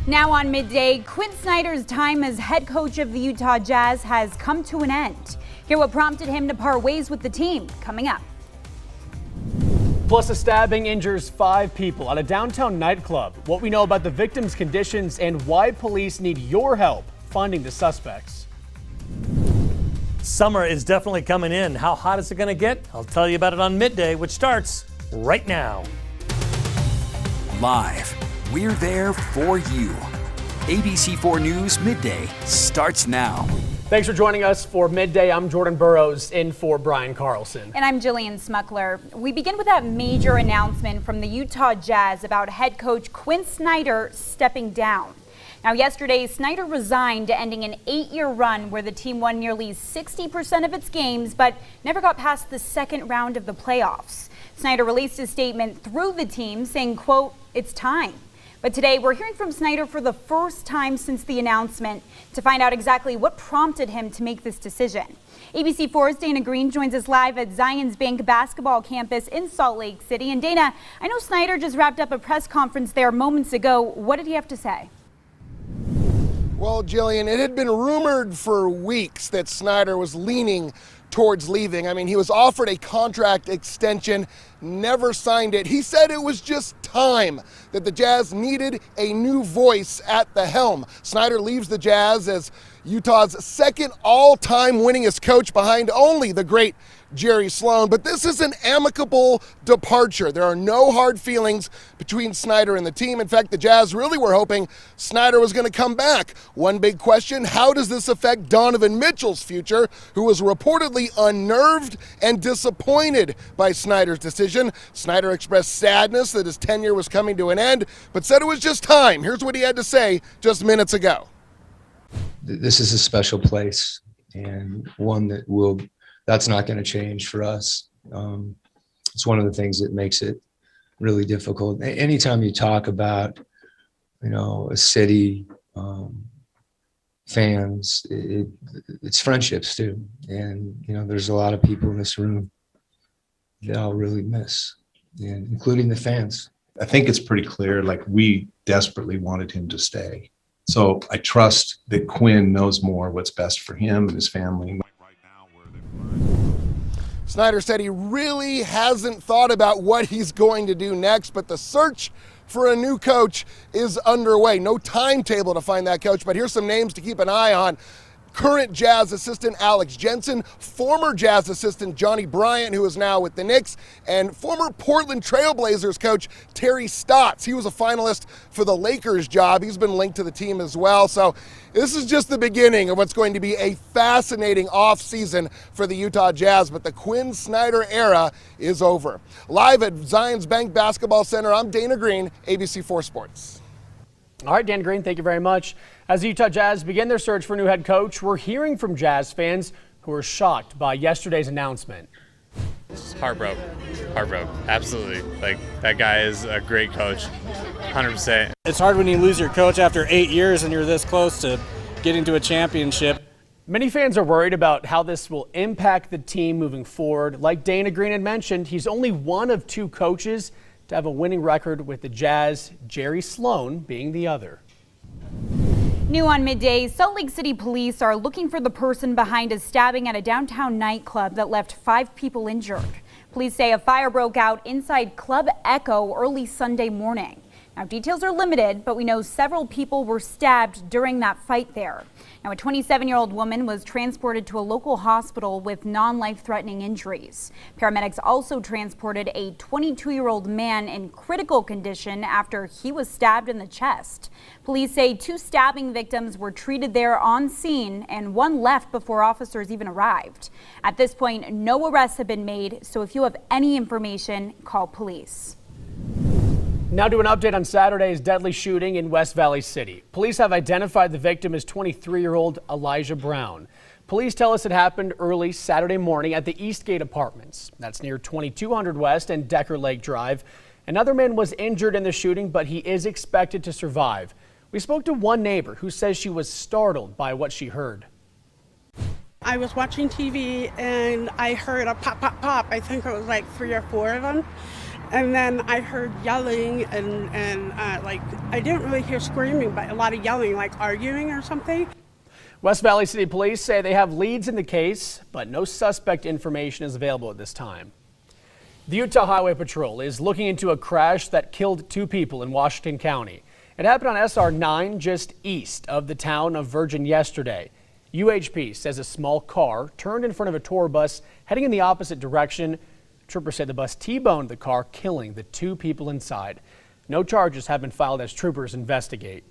Now on Midday, Quinn Snyder's time as head coach of the Utah Jazz has come to an end. Hear what prompted him to part ways with the team, coming up. Plus, a stabbing injures 5 people at a downtown nightclub. What we know about the victims' conditions and why police need your help finding the suspects. Summer is definitely coming in. How hot is it going to get? I'll tell you about it on Midday, which starts right now. Live, we're there for you. abc4 News Midday starts now. Thanks for joining us for Midday. I'm Jordan Burrows in for Brian Carlson. And I'm Jillian Smuckler. We begin with that major announcement from the Utah Jazz about head coach Quinn Snyder stepping down. Now, yesterday, Snyder resigned, ending an 8-year run where the team won nearly 60% of its games, but never got past the second round of the playoffs. Snyder released a statement through the team saying, quote, "It's time." But today, we're hearing from Snyder for the first time since the announcement to find out exactly what prompted him to make this decision. ABC4's Dana Green joins us live at Zions Bank basketball campus in Salt Lake City. And Dana, I know Snyder just wrapped up a press conference there moments ago. What did he have to say? Well, Jillian, it had been rumored for weeks that Snyder was leaning towards leaving. I mean, he was offered a contract extension, never signed it. He said it was just time, that the Jazz needed a new voice at the helm. Snyder leaves the Jazz as Utah's second all-time winningest coach behind only the great Jerry Sloan. But this is an amicable departure. There are no hard feelings between Snyder and the team. In fact, the Jazz really were hoping Snyder was going to come back. One big question, how does this affect Donovan Mitchell's future, who was reportedly unnerved and disappointed by Snyder's decision? Snyder expressed sadness that his tenure was coming to an end, but said it was just time. Here's what he had to say just minutes ago. This is a special place, and one that's not going to change for us. It's one of the things that makes it really difficult. Anytime you talk about, a city, fans, it's friendships too. And, there's a lot of people in this room that I'll really miss, and including the fans. I think it's pretty clear, we desperately wanted him to stay. So I trust that Quinn knows more what's best for him and his family. Snyder said he really hasn't thought about what he's going to do next, but the search for a new coach is underway. No timetable to find that coach, but here's some names to keep an eye on. Current Jazz assistant Alex Jensen, former Jazz assistant Johnny Bryant, who is now with the Knicks, and former Portland Trailblazers coach Terry Stotts. He was a finalist for the Lakers job. He's been linked to the team as well. So this is just the beginning of what's going to be a fascinating offseason for the Utah Jazz, but the Quinn Snyder era is over. Live at Zions Bank Basketball Center, I'm Dana Green, ABC4 Sports. All right, Dan Green, thank you very much. As the Utah Jazz begin their search for a new head coach, we're hearing from Jazz fans who are shocked by yesterday's announcement. Heartbroken, absolutely. That guy is a great coach, 100%. It's hard when you lose your coach after 8 years and you're this close to getting to a championship. Many fans are worried about how this will impact the team moving forward. Like Dana Green had mentioned, he's only one of 2 coaches to have a winning record with the Jazz, Jerry Sloan being the other. New on Midday, Salt Lake City police are looking for the person behind a stabbing at a downtown nightclub that left 5 people injured. Police say a fire broke out inside Club Echo early Sunday morning. Now, details are limited, but we know several people were stabbed during that fight there. Now, a 27-year-old woman was transported to a local hospital with non-life-threatening injuries. Paramedics also transported a 22-year-old man in critical condition after he was stabbed in the chest. Police say 2 stabbing victims were treated there on scene and 1 left before officers even arrived. At this point, no arrests have been made, so if you have any information, call police. Now to an update on Saturday's deadly shooting in West Valley City. Police have identified the victim as 23-year-old Elijah Brown. Police tell us it happened early Saturday morning at the Eastgate Apartments. That's near 2200 West and Decker Lake Drive. Another man was injured in the shooting, but he is expected to survive. We spoke to one neighbor who says she was startled by what she heard. I was watching TV and I heard a pop, pop, pop. I think it was like 3 or 4 of them. And then I heard yelling and like, I didn't really hear screaming, but a lot of yelling, like arguing or something. West Valley City Police say they have leads in the case, but no suspect information is available at this time. The Utah Highway Patrol is looking into a crash that killed 2 people in Washington County. It happened on SR 9 just east of the town of Virgin yesterday. UHP says a small car turned in front of a tour bus heading in the opposite direction. Troopers say the bus T-boned the car, killing the 2 people inside. No charges have been filed as troopers investigate.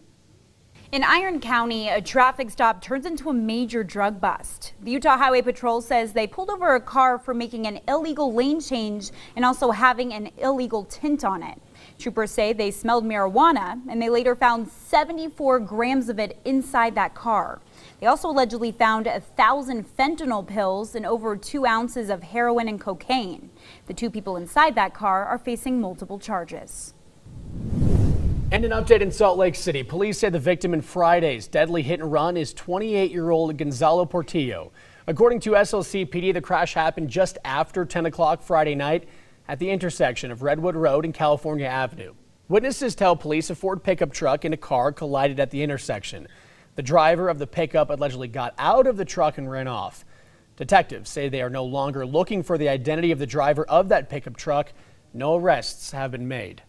In Iron County, a traffic stop turns into a major drug bust. The Utah Highway Patrol says they pulled over a car for making an illegal lane change and also having an illegal tint on it. Troopers say they smelled marijuana and they later found 74 grams of it inside that car. They also allegedly found 1,000 fentanyl pills and over 2 ounces of heroin and cocaine. The 2 people inside that car are facing multiple charges. And an update in Salt Lake City. Police say the victim in Friday's deadly hit and run is 28-year-old Gonzalo Portillo. According to SLCPD, the crash happened just after 10 o'clock Friday night at the intersection of Redwood Road and California Avenue. Witnesses tell police a Ford pickup truck and a car collided at the intersection. The driver of the pickup allegedly got out of the truck and ran off. Detectives say they are no longer looking for the identity of the driver of that pickup truck. No arrests have been made.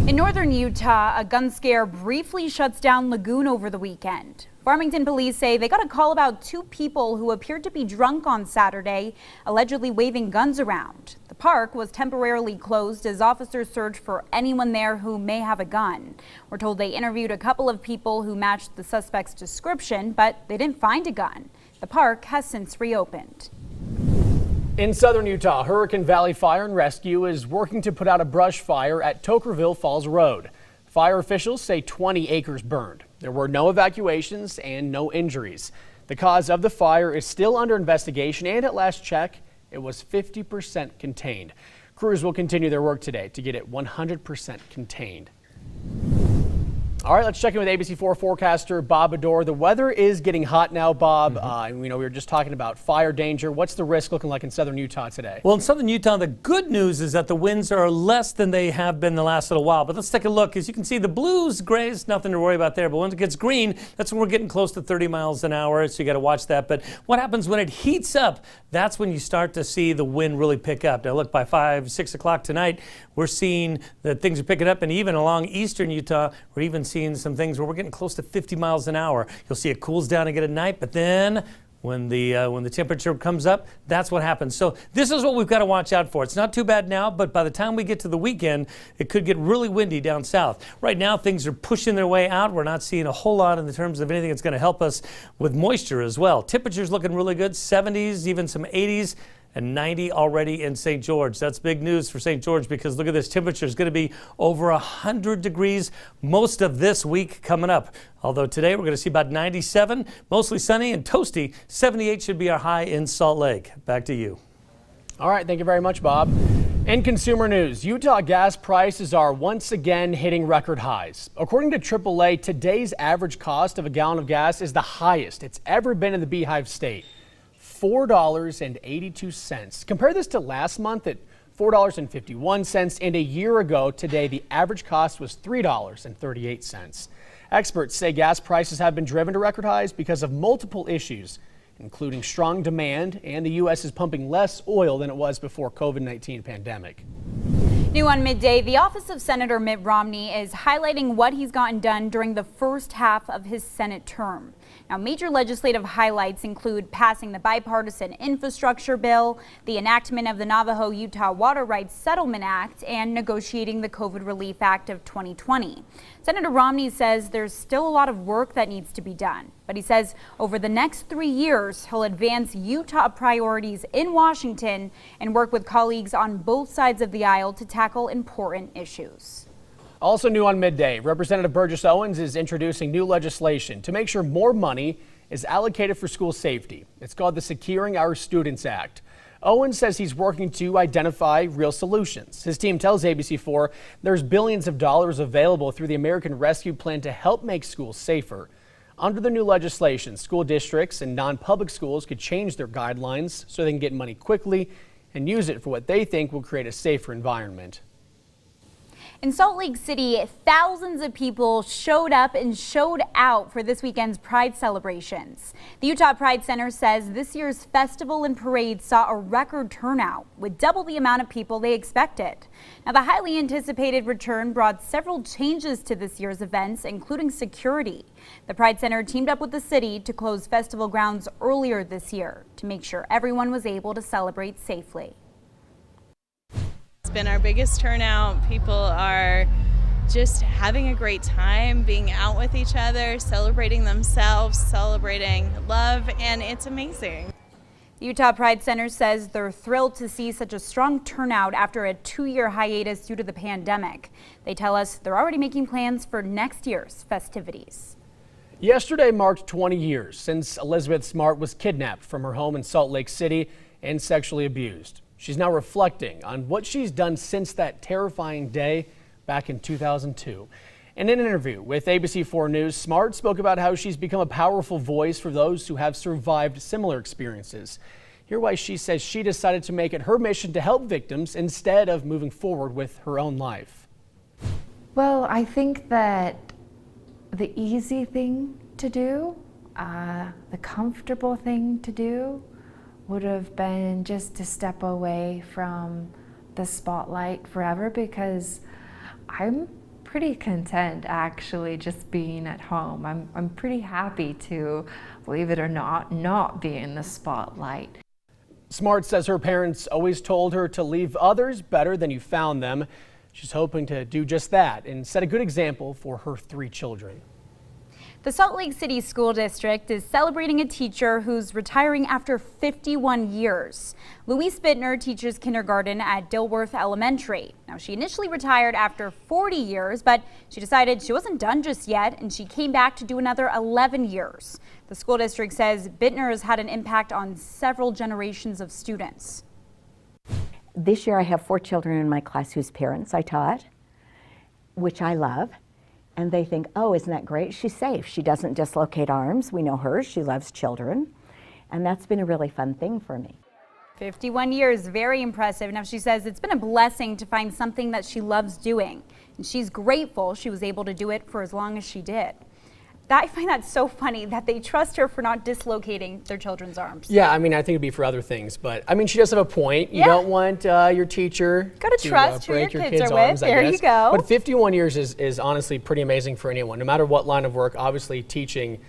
In northern Utah, a gun scare briefly shuts down Lagoon over the weekend. Farmington police say they got a call about 2 people who appeared to be drunk on Saturday, allegedly waving guns around. The park was temporarily closed as officers searched for anyone there who may have a gun. We're told they interviewed a couple of people who matched the suspect's description, but they didn't find a gun. The park has since reopened. In southern Utah, Hurricane Valley Fire and Rescue is working to put out a brush fire at Tokerville Falls Road. Fire officials say 20 acres burned. There were no evacuations and no injuries. The cause of the fire is still under investigation, and at last check, it was 50% contained. Crews will continue their work today to get it 100% contained. All right, let's check in with ABC4 forecaster Bob Ador. The weather is getting hot now, Bob. We were just talking about fire danger. What's the risk looking like in southern Utah today? Well, in southern Utah, the good news is that the winds are less than they have been the last little while. But let's take a look. As you can see, the blues, grays, nothing to worry about there. But once it gets green, that's when we're getting close to 30 miles an hour. So you got to watch that. But what happens when it heats up? That's when you start to see the wind really pick up. Now, look, by 5, 6 o'clock tonight, we're seeing that things are picking up. And even along eastern Utah, we're even seeing some things where we're getting close to 50 miles an hour. You'll see it cools down again at night, but then when the temperature comes up, that's what happens. So this is what we've got to watch out for. It's not too bad now, but by the time we get to the weekend, it could get really windy down south. Right now, things are pushing their way out. We're not seeing a whole lot in terms of anything that's going to help us with moisture as well. Temperatures looking really good, 70s, even some 80s. And 90 already in St. George. That's big news for St. George because look at this, temperature is going to be over 100 degrees most of this week coming up. Although today we're going to see about 97, mostly sunny and toasty. 78 should be our high in Salt Lake. Back to you. All right, thank you very much, Bob. In consumer news, Utah gas prices are once again hitting record highs. According to AAA, today's average cost of a gallon of gas is the highest it's ever been in the Beehive State. $4.82. Compare this to last month at $4.51, and a year ago today the average cost was $3.38. Experts say gas prices have been driven to record highs because of multiple issues, including strong demand, and the U.S. is pumping less oil than it was before COVID-19 pandemic. New on Midday, the office of Senator Mitt Romney is highlighting what he's gotten done during the first half of his Senate term. Now, major legislative highlights include passing the bipartisan infrastructure bill, the enactment of the Navajo-Utah Water Rights Settlement Act, and negotiating the COVID Relief Act of 2020. Senator Romney says there's still a lot of work that needs to be done, but he says over the next 3 years, he'll advance Utah priorities in Washington and work with colleagues on both sides of the aisle to tackle important issues. Also new on Midday, Representative Burgess Owens is introducing new legislation to make sure more money is allocated for school safety. It's called the Securing Our Students Act. Owens says he's working to identify real solutions. His team tells ABC4 there's billions of dollars available through the American Rescue Plan to help make schools safer. Under the new legislation, school districts and non-public schools could change their guidelines so they can get money quickly and use it for what they think will create a safer environment. In Salt Lake City, thousands of people showed up and showed out for this weekend's Pride celebrations. The Utah Pride Center says this year's festival and parade saw a record turnout, with double the amount of people they expected. Now, the highly anticipated return brought several changes to this year's events, including security. The Pride Center teamed up with the city to close festival grounds earlier this year to make sure everyone was able to celebrate safely. Been our biggest turnout. People are just having a great time, being out with each other, celebrating themselves, celebrating love, and it's amazing. The Utah Pride Center says they're thrilled to see such a strong turnout after a 2-year hiatus due to the pandemic. They tell us they're already making plans for next year's festivities. Yesterday marked 20 years since Elizabeth Smart was kidnapped from her home in Salt Lake City and sexually abused. She's now reflecting on what she's done since that terrifying day back in 2002. In an interview with abc4 News, Smart spoke about how she's become a powerful voice for those who have survived similar experiences. Hear why she says she decided to make it her mission to help victims instead of moving forward with her own life. Well, I think that the easy thing to do, the comfortable thing to do, would have been just to step away from the spotlight forever, because I'm pretty content actually just being at home. I'm pretty happy to, believe it or not be in the spotlight. Smart says her parents always told her to leave others better than you found them. She's hoping to do just that and set a good example for her 3 children. The Salt Lake City School District is celebrating a teacher who's retiring after 51 years. Louise Bittner teaches kindergarten at Dilworth Elementary. Now, she initially retired after 40 years, but she decided she wasn't done just yet, and she came back to do another 11 years. The school district says Bittner has had an impact on several generations of students. This year I have 4 children in my class whose parents I taught, which I love. And they think, oh, isn't that great? She's safe. She doesn't dislocate arms. We know her. She loves children. And that's been a really fun thing for me. 51 years, very impressive. Now, she says it's been a blessing to find something that she loves doing. And she's grateful she was able to do it for as long as she did. I find that so funny that they trust her for not dislocating their children's arms. Yeah, I mean, I think it'd be for other things, but I mean, she does have a point. You don't want your teacher to trust break who your kids kids' are arms, with. There you go. But 51 years is honestly pretty amazing for anyone, no matter what line of work. Obviously, teaching,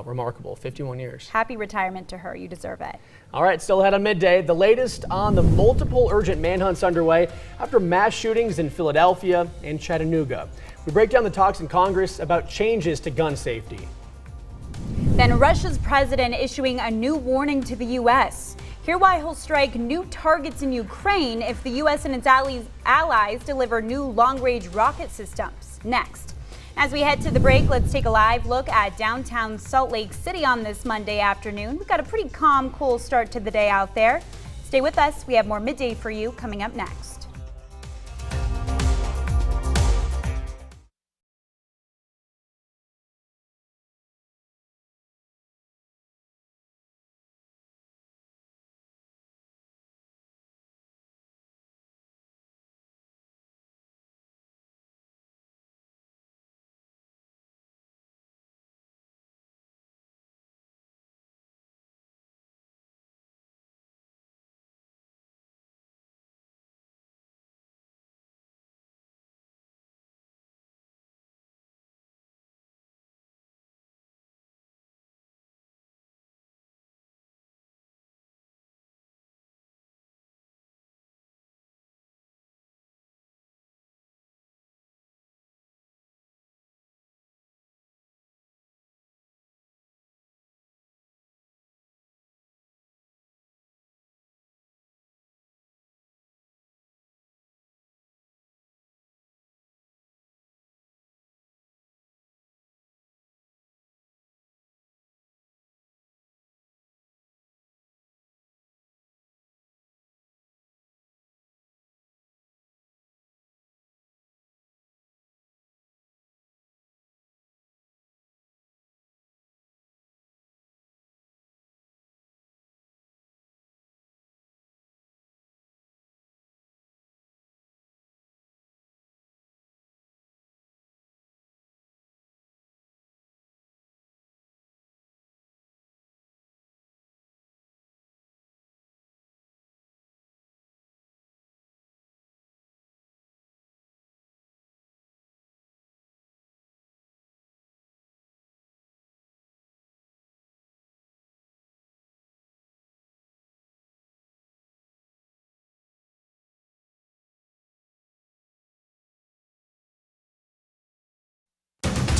remarkable. 51 years. Happy retirement to her. You deserve it. All right, still ahead on Midday. The latest on the multiple urgent manhunts underway after mass shootings in Philadelphia and Chattanooga. We break down the talks in Congress about changes to gun safety. Then Russia's president issuing a new warning to the U.S. Hear why he'll strike new targets in Ukraine if the U.S. and its allies deliver new long-range rocket systems. Next. As we head to the break, let's take a live look at downtown Salt Lake City on this Monday afternoon. We've got a pretty calm, cool start to the day out there. Stay with us. We have more Midday for you coming up next.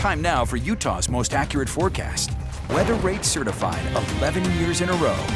Time now for Utah's most accurate forecast. Weather Rate certified 11 years in a row.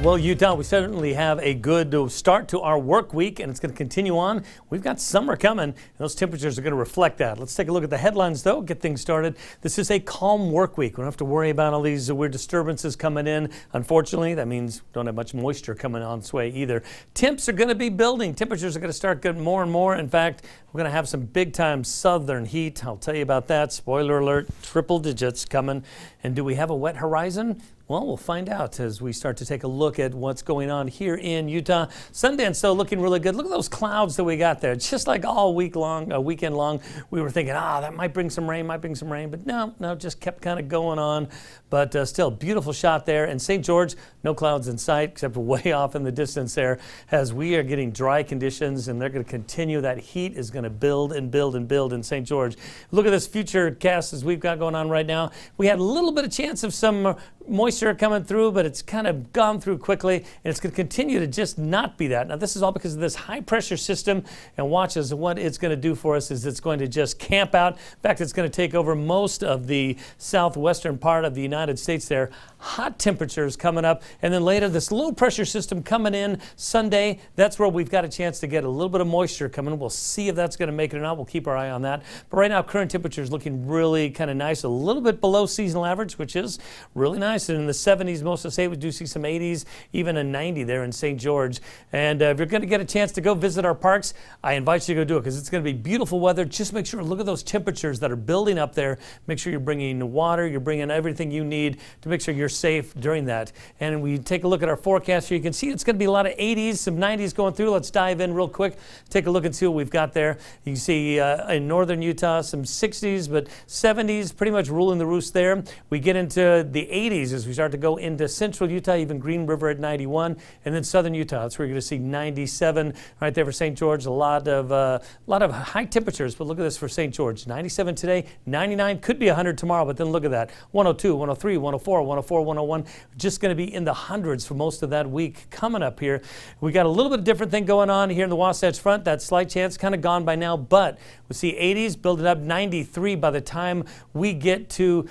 Well, Utah, we certainly have a good start to our work week, and it's going to continue on. We've got summer coming, and those temperatures are going to reflect that. Let's take a look at the headlines, though, get things started. This is a calm work week. We don't have to worry about all these weird disturbances coming in. Unfortunately, that means we don't have much moisture coming on its way either. Temps are going to be building. Temperatures are going to start getting more and more. In fact, we're going to have some big-time southern heat. I'll tell you about that. Spoiler alert, triple digits coming. And do we have a wet horizon? Well, we'll find out as we start to take a look at what's going on here in Utah. Sundance, though, looking really good. Look at those clouds that we got there. Just like all week long, weekend long, we were thinking, that might bring some rain, But no, just kept kind of going on. But still, beautiful shot there. And St. George, no clouds in sight, except way off in the distance there, as we are getting dry conditions, and they're going to continue. That heat is going to build and build and build in St. George. Look at this future cast as we've got going on right now. We had a little bit of chance of some moisture coming through, but it's kind of gone through quickly, and it's going to continue to just not be that. Now, this is all because of this high pressure system, and watch as what it's going to do for us is it's going to just camp out. In fact, it's going to take over most of the southwestern part of the United States there. Hot temperatures coming up, and then later this low pressure system coming in Sunday. That's where we've got a chance to get a little bit of moisture coming. We'll see if that's going to make it or not. We'll keep our eye on that. But right now, current temperatures looking really kind of nice, a little bit below seasonal average, which is really nice. And in the 70s, most of the state, we do see some 80s, even a 90 there in St. George. And if you're going to get a chance to go visit our parks, I invite you to go do it because it's going to be beautiful weather. Just make sure, look at those temperatures that are building up there. Make sure you're bringing water, you're bringing everything you need to make sure you're safe during that. And we take a look at our forecast here. You can see it's going to be a lot of 80s, some 90s going through. Let's dive in real quick, take a look and see what we've got there. You can see in northern Utah, some 60s, but 70s pretty much ruling the roost there. We get into the 80s as we start to go into central Utah, even Green River at 91, and then southern Utah. That's where you're going to see 97 right there for St. George. A lot of high temperatures, but look at this for St. George. 97 today, 99, could be 100 tomorrow, but then look at that. 102, 103, 104, 104, 101. Just going to be in the hundreds for most of that week coming up here. We got a little bit of different thing going on here in the Wasatch Front. That slight chance kind of gone by now, but we see 80s building up 93 by the time we get to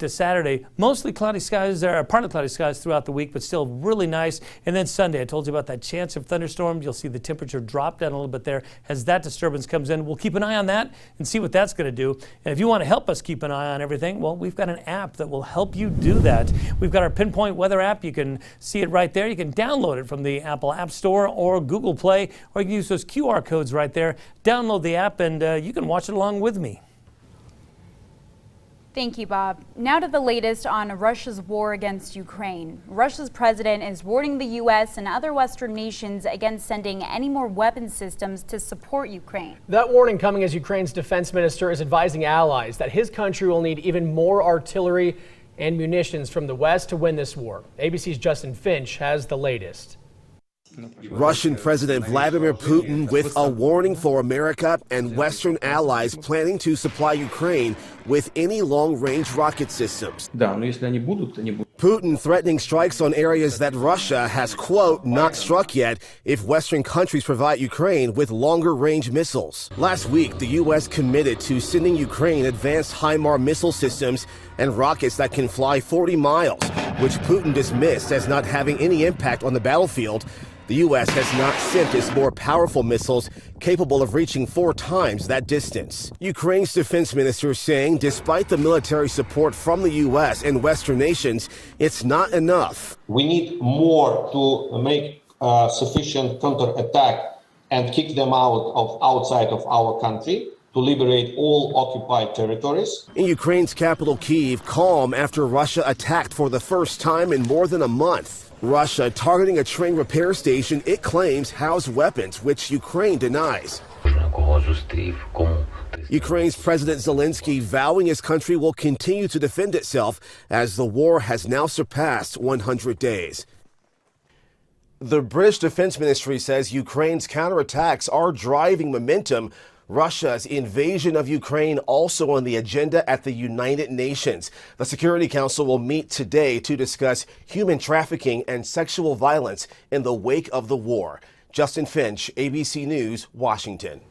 Saturday. Mostly cloudy skies there, partly cloudy skies throughout the week, but still really nice. And then Sunday, I told you about that chance of thunderstorms. You'll see the temperature drop down a little bit there as that disturbance comes in. We'll keep an eye on that and see what that's going to do. And if you want to help us keep an eye on everything, well, we've got an app that will help you do that. We've got our Pinpoint Weather app. You can see it right there. You can download it from the Apple App Store or Google Play, or you can use those QR codes right there. Download the app, and you can watch it along with me. Thank you, Bob. Now to the latest on Russia's war against Ukraine. Russia's president is warning the U.S. and other Western nations against sending any more weapon systems to support Ukraine. That warning coming as Ukraine's defense minister is advising allies that his country will need even more artillery and munitions from the West to win this war. ABC's Justin Finch has the latest. Russian President Vladimir Putin with a warning for America and Western allies planning to supply Ukraine with any long-range rocket systems. Putin threatening strikes on areas that Russia has, quote, not struck yet if Western countries provide Ukraine with longer-range missiles. Last week, the U.S. committed to sending Ukraine advanced HIMARS missile systems and rockets that can fly 40 miles, which Putin dismissed as not having any impact on the battlefield. The U.S. has not sent its more powerful missiles capable of reaching 4 times that distance. Ukraine's defense minister saying despite the military support from the U.S. and Western nations, it's not enough. We need more to make sufficient counterattack and kick them outside of our country to liberate all occupied territories. In Ukraine's capital, Kyiv, calm after Russia attacked for the first time in more than a month. Russia targeting a train repair station it claims housed weapons, which Ukraine denies. Ukraine's President Zelensky vowing his country will continue to defend itself as the war has now surpassed 100 days. The British Defense Ministry says Ukraine's counterattacks are driving momentum. Russia's invasion of Ukraine also on the agenda at the United Nations. The Security Council will meet today to discuss human trafficking and sexual violence in the wake of the war. Justin Finch, ABC News, Washington.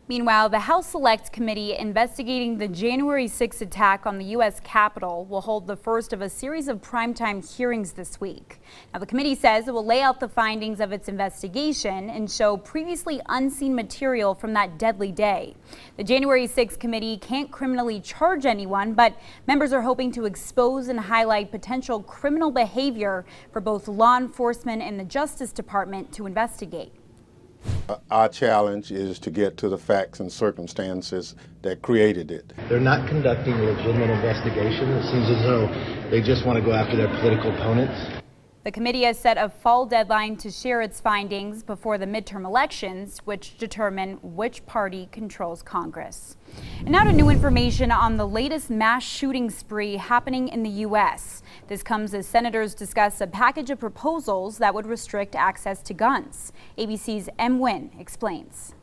Meanwhile, the House Select Committee investigating the January 6 attack on the U.S. Capitol will hold the first of a series of primetime hearings this week. Now, the committee says it will lay out the findings of its investigation and show previously unseen material from that deadly day. The January 6 committee can't criminally charge anyone, but members are hoping to expose and highlight potential criminal behavior for both law enforcement and the Justice Department to investigate. Our challenge is to get to the facts and circumstances that created it. They're not conducting a legitimate investigation. It seems as though they just want to go after their political opponents. The committee has set a fall deadline to share its findings before the midterm elections, which determine which party controls Congress. And now to new information on the latest mass shooting spree happening in the U.S. This comes as senators discuss a package of proposals that would restrict access to guns. ABC's M. Nguyen explains.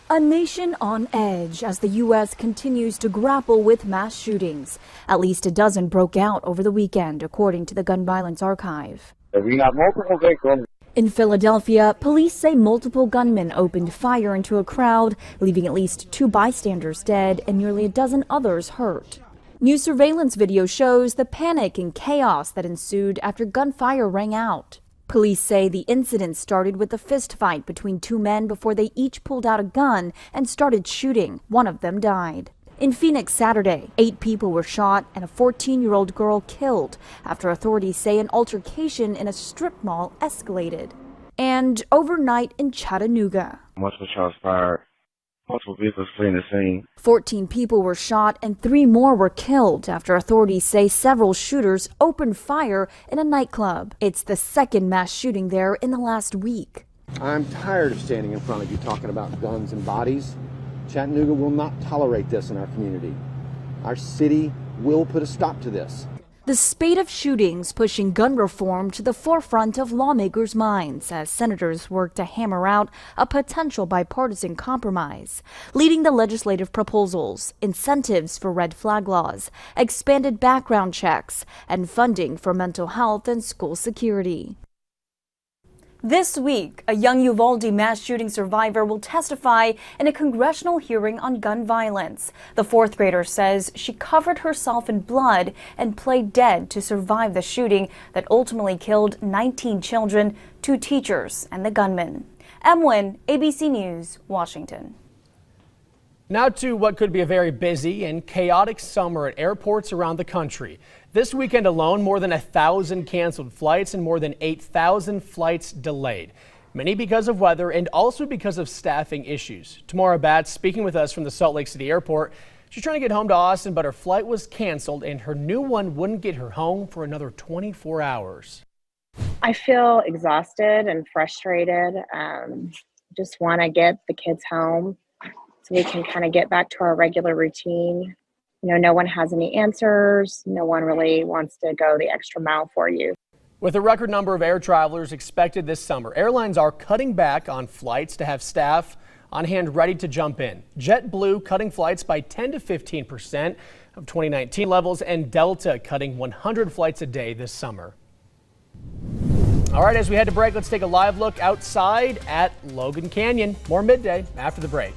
A nation on edge as the U.S. continues to grapple with mass shootings. At least a dozen broke out over the weekend, according to the Gun Violence Archive. We have multiple victims. In Philadelphia, police say multiple gunmen opened fire into a crowd, leaving at least 2 bystanders dead and nearly a dozen others hurt. New surveillance video shows the panic and chaos that ensued after gunfire rang out. Police say the incident started with a fistfight between 2 men before they each pulled out a gun and started shooting. One of them died. In Phoenix Saturday, 8 people were shot and a 14-year-old girl killed after authorities say an altercation in a strip mall escalated. And overnight in Chattanooga, Multiple shots fired. Multiple vehicles fleeing the scene. 14 people were shot and 3 more were killed after authorities say several shooters opened fire in a nightclub. It's the second mass shooting there in the last week. I'm tired of standing in front of you talking about guns and bodies. Chattanooga will not tolerate this in our community. Our city will put a stop to this. The spate of shootings pushing gun reform to the forefront of lawmakers' minds as senators work to hammer out a potential bipartisan compromise, leading the legislative proposals, incentives for red flag laws, expanded background checks, and funding for mental health and school security. This week, a young Uvalde mass shooting survivor will testify in a congressional hearing on gun violence. The 4th grader says she covered herself in blood and played dead to survive the shooting that ultimately killed 19 children, 2 teachers, and the gunman. M. Nguyen, ABC News, Washington. Now to what could be a very busy and chaotic summer at airports around the country. This weekend alone, more than 1,000 canceled flights and more than 8,000 flights delayed. Many because of weather and also because of staffing issues. Tamara Batts speaking with us from the Salt Lake City airport. She's trying to get home to Austin, but her flight was canceled and her new one wouldn't get her home for another 24 hours. I feel exhausted and frustrated. Just want to get the kids home so we can kind of get back to our regular routine. You know, no one has any answers. No one really wants to go the extra mile for you. With a record number of air travelers expected this summer, airlines are cutting back on flights to have staff on hand ready to jump in. JetBlue cutting flights by 10 to 15% of 2019 levels, and Delta cutting 100 flights a day this summer. All right, as we head to break, let's take a live look outside at Logan Canyon. More Midday after the break.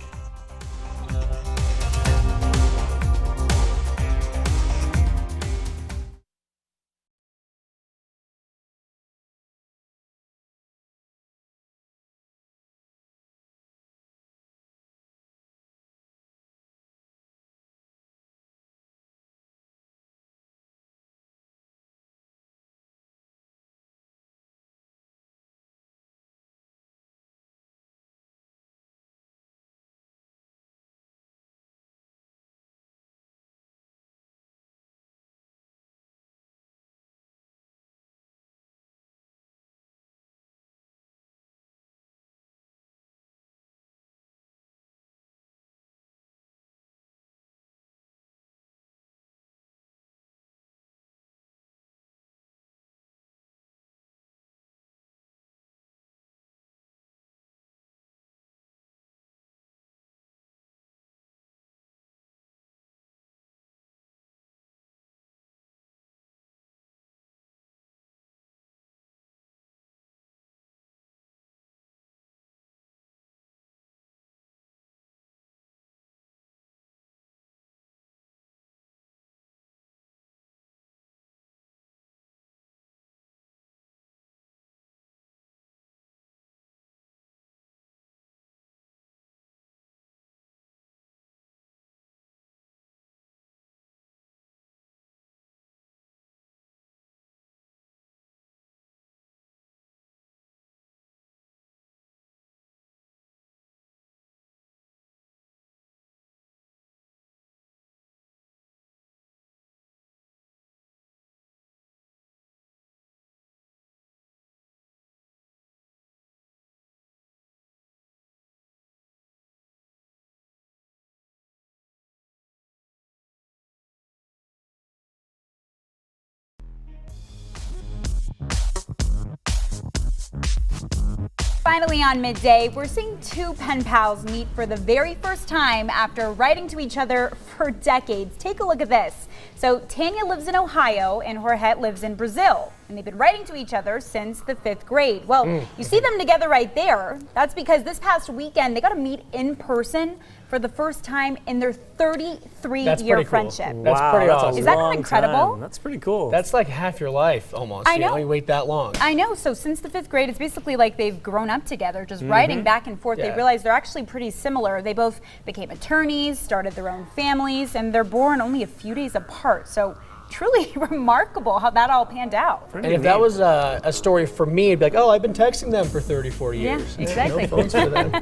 Finally on Midday, we're seeing two pen pals meet for the very first time after writing to each other for decades. Take a look at this. So Tanya lives in Ohio and Jorge lives in Brazil, and they've been writing to each other since the 5th grade. Well, you see them together right there. That's because this past weekend they got to meet in person for the first time in their 33-year friendship. Cool. That's pretty awesome. Is that not incredible? That's pretty cool. That's like half your life almost. I know. You only wait that long. I know. So since the 5th grade, it's basically like they've grown up together, just writing back and forth. They realize they're actually pretty similar. They both became attorneys, started their own families, and they're born only a few days apart. So truly remarkable how that all panned out. And if that was a story for me, it'd be like, oh, I've been texting them for 30, 40 years. Yeah, exactly. No phones for them.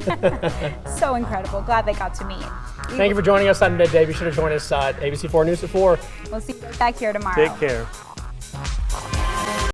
So incredible. Glad they got to meet. Thank you for joining us on Midday. Be sure to join us at ABC4 News at 4. We'll see you back here tomorrow. Take care.